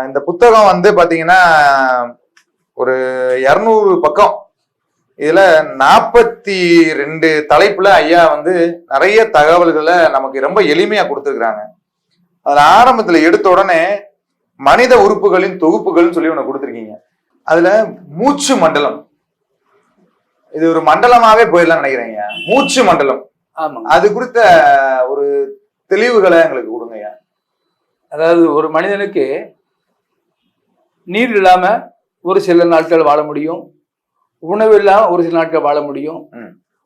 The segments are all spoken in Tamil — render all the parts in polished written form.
இந்த புத்தகம் வந்து பாத்தீங்கன்னா ஒரு 200 பக்கம். இதுல 42 தலைப்புல ஐயா வந்து நிறைய தகவல்களை நமக்கு ரொம்ப எளிமையா கொடுத்துருக்குறாங்க. அதுல ஆரம்பத்துல எடுத்த உடனே மனித உறுப்புகளின் தொகுப்புகள்னு சொல்லி ஒண்ணு கொடுத்துருக்கீங்க. அதுல மூச்சு மண்டலம், இது ஒரு மண்டலமாவே போயிடலாம் நினைக்கிறேங்க. மூச்சு மண்டலம், ஆமா, அது குறித்த ஒரு தெளிவுகளை எங்களுக்கு கொடுங்கய்யா. அதாவது ஒரு மனிதனுக்கு நீர் இல்லாம ஒரு சில நாட்கள் வாழ முடியும், உணவு இல்லாம ஒரு சில நாட்கள் வாழ முடியும்.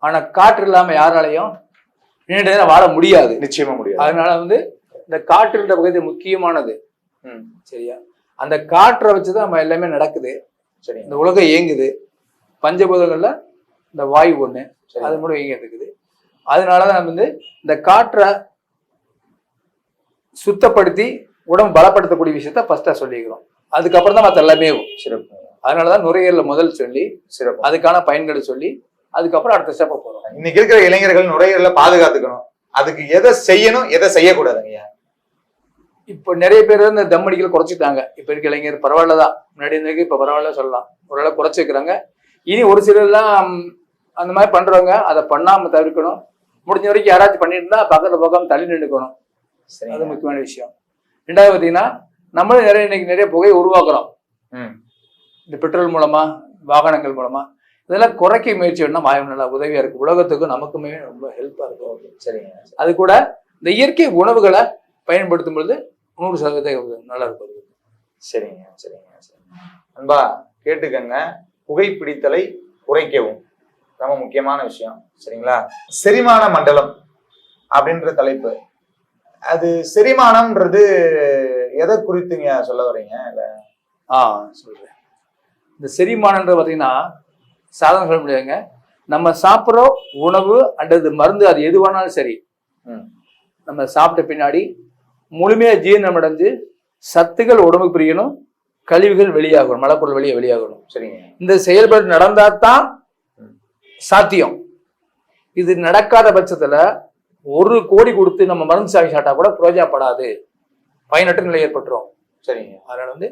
ஆனா காற்று இல்லாம யாராலையும் நீண்ட நேரம் வாழ முடியாது, நிச்சயமா முடியாது. அதனால வந்து இந்த காற்றுன்ற பகுதி முக்கியமானது. சரியா? அந்த காற்றை வச்சுதான் நம்ம எல்லாமே நடக்குது. சரி, இந்த உலகம் இயங்குது. பஞ்சபூதங்கள்ல இந்த வாயு ஒண்ணு, அது மூலம் இயங்கிட்டு இருக்குது. அதனாலதான் நம்ம வந்து இந்த காற்றை சுத்தப்படுத்தி உடம்பு பலப்படுத்தக்கூடிய விஷயத்த ஃபர்ஸ்டா சொல்லிக்கிறோம். அதுக்கப்புறம் தான் மற்ற எல்லாமே சிறப்பு. அதனாலதான் நுரையீரல முதல் சொல்லி சிறப்பு, அதுக்கான பயன்களை சொல்லி அதுக்கப்புறம் அடுத்த ஸ்டெப்ப போறோம். இன்னைக்கு இருக்கிற இளைஞர்கள் நுரையீரல பாதுகாத்துக்கணும், அதுக்கு எதை செய்யணும் எதை செய்யக்கூடாதுங்கய்யா? இப்போ நிறைய பேர் இந்த தம் அடிக்கல குறைச்சிட்டாங்க. இப்ப இருக்க இளைஞர் பரவாயில்லதான், முன்னாடி இருந்ததுக்கு இப்ப பரவாயில்ல சொல்லலாம், ஓரளவு குறைச்சிக்கிறாங்க. இனி ஒரு சிலர்லாம் அந்த மாதிரி பண்றவங்க அதை பண்ணாம தவிர்க்கணும். முடிஞ்ச வரைக்கும் யாராச்சும் பண்ணிட்டு இருந்தா பக்கத்துல போகாம தள்ளி நின்றுக்கணும். அது முக்கியமான விஷயம். ரெண்டாவது பாத்தீங்கன்னா, நம்மளும் இன்னைக்கு நிறைய புகையை உருவாக்குறோம். இந்த பெட்ரோல் மூலமா, வாகனங்கள் மூலமா. இதெல்லாம் குறைக்க முயற்சி பண்ணா வாயு நல்லா உதவியா இருக்கு. உலகத்துக்கும் நமக்குமே ரொம்ப ஹெல்ப்பா இருக்கும். சரிங்க. அது கூட இந்த இயற்கை உணவுகளை பயன்படுத்தும் பொழுது 100% நல்லா இருக்கும். சரிங்க, சரிங்க, சரிங்க. அன்பா கேட்டுக்கங்க, புகைப்பிடித்தலை குறைக்கவும் ரொம்ப முக்கியமான விஷயம். சரிங்களா? செரிமான மண்டலம் அப்படின்ற தலைப்பு, அது செரிமானம்ன்றது எதை குறித்துங்க சொல்ல வரீங்க? இல்ல சொல்றேன். இந்த செரிமானம்ன்றது பார்த்தீங்கன்னா சாதாரண சொல்ல முடியாதுங்க. நம்ம சாப்பிட்ற உணவு அல்லது மருந்து, அது எதுவானாலும் சரி, நம்ம சாப்பிட்ட பின்னாடி முழுமையா ஜீரணம் அடைஞ்சு சத்துக்கள் உடம்புக்கு பிரியணும், கழிவுகள் வெளியாகணும், மலப்பொருள் வெளியே வெளியாகணும். சரிங்க. இந்த செயல்பாடு நடந்தாதான் சாத்தியம். இது நடக்காத பட்சத்துல 1 கோடி கொடுத்து நம்ம மருந்து சாவி சாப்பிட்டா கூட பிரயோஜனப்படாது, பயனற்ற நிலை ஏற்பட்டுரும். சரிங்க. அதனால வந்து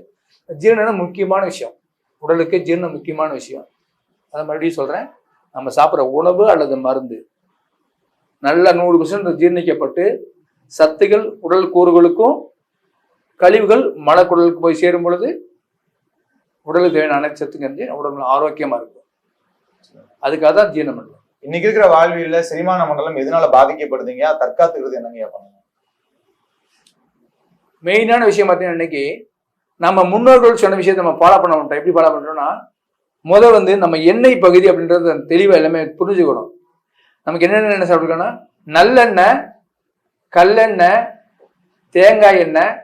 ஜீரணம் முக்கியமான விஷயம், உடலுக்கு ஜீரணம் முக்கியமான விஷயம். அதை மறுபடியும் சொல்றேன், நம்ம சாப்பிட்ற உணவு அல்லது மருந்து நல்ல 100% ஜீரணிக்கப்பட்டு சத்துகள் உடல் கூறுகளுக்கும் கழிவுகள் மலக்குடலுக்கு போய் சேரும் பொழுது உடலுக்கு தேவையான அனைத்து சத்துக்கள் உடம்புல ஆரோக்கியமா இருக்கும். அதுக்காக தான் ஜீரண மண்டலம். இன்னைக்கு இருக்கிற வாழ்வியல்ல செரிமான மண்டலம் எதனால பாதிக்கப்படுதுங்க? தற்காத்துக்கிறது என்னங்க பண்ணுங்க? மெயினான விஷயம் பார்த்தீங்கன்னா, இன்னைக்கு நம்ம முன்னோர்கள் சொன்ன விஷயத்தை நம்ம ஃபாலோ பண்ண மாட்டோம். எப்படி ஃபாலோ பண்றோம்னா, வந்து நம்ம எண்ணெய் பகுதி அப்படின்றது தெளிவா எல்லாமே புரிஞ்சுக்கணும். நமக்கு என்னென்ன சாப்பிட்டுக்கோன்னா, நல்லெண்ணெய், கல்லெண்ணெய், தேங்காய் எண்ணெய்,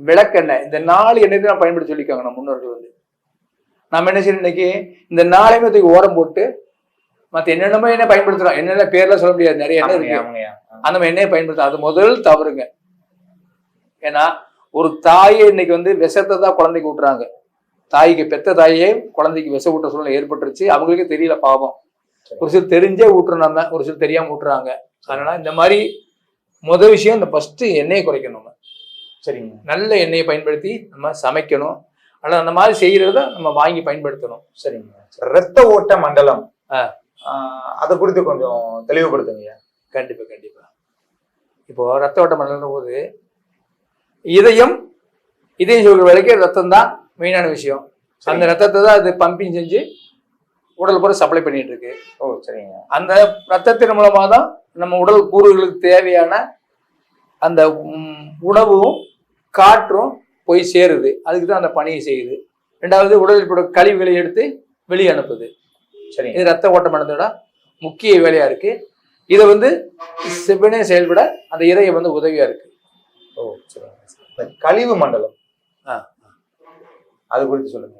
விளக்கெண்ணெய், இந்த 4 எண்ணெய் தான் பயன்படுத்தி சொல்லிக்காங்க நம்ம முன்னோர்கள் வந்து. நம்ம என்ன செய்யணும், இன்னைக்கு இந்த 4 தூக்கி ஓரம் போட்டு மற்ற என்னென்னமோ எண்ணெய் பயன்படுத்துறோம். என்னென்ன பேர்லாம் சொல்ல முடியாது, நிறைய எண்ணெய் இருக்கு. அந்த எண்ணெயை பயன்படுத்தும், அது முதல் தவறுங்க. ஏன்னா ஒரு தாயை இன்னைக்கு வந்து விஷத்தை தான் குழந்தைக்கு ஊட்டுறாங்க. தாய்க்கு பெத்த தாயே குழந்தைக்கு விஷ ஊட்ட சூழ்நிலை ஏற்பட்டுருச்சு. அவங்களுக்கே தெரியல பாவம். ஒரு சில தெரிஞ்சே ஊட்டுறோம், நம்ம ஒரு சில தெரியாம ஊட்டுறாங்க. அதனால இந்த மாதிரி முதல் விஷயம், இந்த ஃபர்ஸ்ட் எண்ணெயை குறைக்கணும். நம்ம சரிங்க, நல்ல எண்ணெயை பயன்படுத்தி நம்ம சமைக்கணும். ஆனால் அந்த மாதிரி செய்யறத நம்ம வாங்கி பயன்படுத்தணும். சரிங்க. ரத்த ஓட்ட மண்டலம், அதை குறித்து கொஞ்சம் தெளிவுபடுத்துங்க. கண்டிப்பா கண்டிப்பா. இப்போ ரத்த ஓட்ட மண்டலம் போது இதயம் சொல்ற வேலைக்கு ரத்தம் தான் மெயினான விஷயம். அந்த ரத்தத்தை தான் அது பம்பிங் செஞ்சு உடல் பூரா சப்ளை பண்ணிட்டு இருக்கு. ஓ சரிங்க. அந்த ரத்தத்தின் மூலமா தான் நம்ம உடல் கூறுகளுக்கு தேவையான அந்த உணவும் காற்றும் போய் சேருது. அதுக்கு தான் அந்த பணியை செய்யுது. 2வது உடலில் கழிவுகளை எடுத்து வெளியே அனுப்புது. சரி, இது ரத்த ஓட்ட மண்டலத்தோட முக்கிய வேலையா இருக்கு. இதை வந்து செவ்வனே செயல்பட அந்த இதயம் வந்து உதவியா இருக்கு. ஓ சரிங்க. கழிவு மண்டலம், அது குறித்து சொல்லுங்க.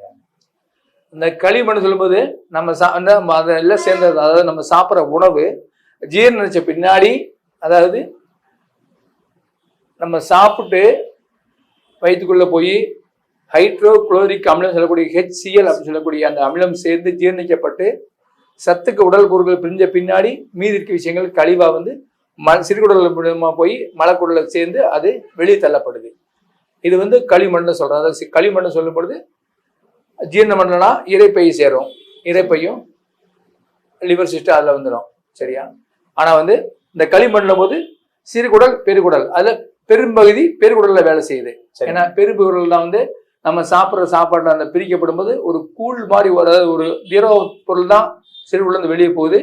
இந்த கழிவு மண்டலம் சொல்லும்போது நம்ம அதெல்லாம் சேர்ந்தது. அதாவது நம்ம சாப்பிட்ற உணவு ஜீரணிச்ச பின்னாடி, அதாவது நம்ம சாப்பிட்டு வயிற்றுக்குள்ள போய் ஹைட்ரோகுளோரிக் அமிலம் சொல்லக்கூடிய HCl அப்படின்னு சொல்லக்கூடிய அந்த அமிலம் சேர்ந்து ஜீரணிக்கப்பட்டு சத்துக்கு உடல் பொருட்கள் பிரிஞ்ச பின்னாடி மீதி இருக்க விஷயங்கள் கழிவா வந்து சிறுகுடல் மூலமா போய் மலக்குடல சேர்ந்து அது வெளியே தள்ளப்படுது. இது வந்து களிமண்னு சொல்றோம். அதாவது களிமண்ணு சொல்லும் பொழுது ஜீரண மண்டலம்னா இறைப்பை சேரும், இறைப்பையும் லிவர் சிஸ்டம் அதில் வந்துடும். சரியா? ஆனா வந்து இந்த களிமண்ணும் போது சிறுகுடல் பெருகுடல் அதுல பெரும்பகுதி பெருகுடல்ல வேலை செய்யுது. ஏன்னா பெருங்குடல் தான் வந்து நம்ம சாப்பிட்ற சாப்பாடுல அந்த பிரிக்கப்படும் போது ஒரு கூழ் மாதிரி அதாவது ஒரு திரவ பொருள் தான் சிறுகுடல் இருந்து வெளியே போகுது.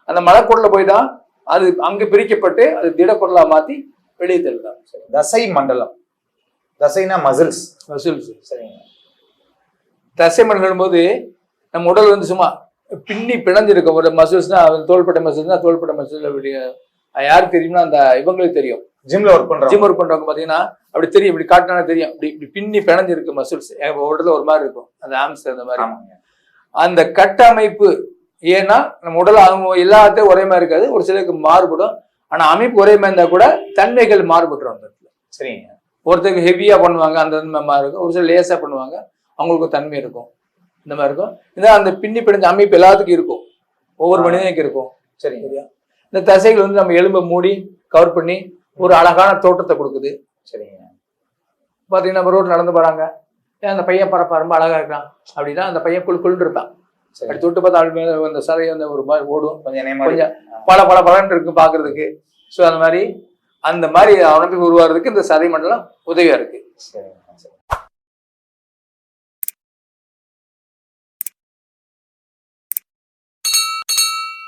அந்த மலக்குடல்ல போய் தான் அது அங்கு பிரிக்கப்பட்டு அது திடப்பொருளா மாத்தி வெளியே தள்ளுதான். தசை மண்டலம், தசைனா மசில்ஸ். மசில்ஸ். சரிங்க. தசை மண்டலம் போது நம்ம உடல் வந்து சும்மா பின்னி பிணைஞ்சிருக்கும். ஒரு மசில்ஸ்னா தோள்பட்டை மசில்ஸ்னா தோள்பட்டை மசில் யாருக்கு தெரியும்னா அந்த இவங்களுக்கு தெரியும். ஜிம்ல ஒர்க் பண்றோம். ஜிம் ஒர்க் பண்றவங்க பாத்தீங்கன்னா அப்படி தெரியும், இப்படி காட்டினா தெரியும், இப்படி பின்னி பிணைஞ்சிருக்கு மசில்ஸ் உடல்ல ஒரு மாதிரி இருக்கும். அந்த ஆம்ஸ் அந்த மாதிரி அந்த கட்டமைப்பு. ஏன்னா நம்ம உடல் எல்லாத்தையும் ஒரே மாதிரி இருக்காது, ஒரு சிலருக்கு மாறுபடும். ஆனா அமைப்பு ஒரே மாதிரி இருந்தா கூட தன்மைகள் மாறுபட்டுரும் அந்த இடத்துல. சரிங்க. ஒருத்தருக்கு ஹெவியா பண்ணுவாங்க, அந்த மாதிரி இருக்கும். ஒரு சிலர் லேசா பண்ணுவாங்க, அவங்களுக்கு தன்மை இருக்கும். இந்த மாதிரி இருக்கும். இதான் அந்த பின்னி பிணைஞ்ச அமைப்பு எல்லாத்துக்கும் இருக்கும், ஒவ்வொரு மனிதனுக்கு இருக்கும். சரிங்க. இந்த தசைகள் வந்து நம்ம எலும்பை மூடி கவர் பண்ணி ஒரு அழகான தோற்றத்தை கொடுக்குது. சரிங்க. பாத்தீங்கன்னா நம்ம ரோடு நடந்து போறாங்க, அந்த பையன் பரப்பா ரொம்ப அழகா இருக்கான் அப்படின்னா அந்த பையன் குழுன்னு இருப்பான். அப்படி தொட்டு பார்த்தா அந்த சதையை வந்து ஒரு மாதிரி ஓடும், கொஞ்சம் பல பலன்னு இருக்கு பாக்குறதுக்கு. ஸோ அந்த மாதிரி அமைப்பு உருவாகிறதுக்கு இந்த சதை மண்டலம் உதவியா இருக்கு.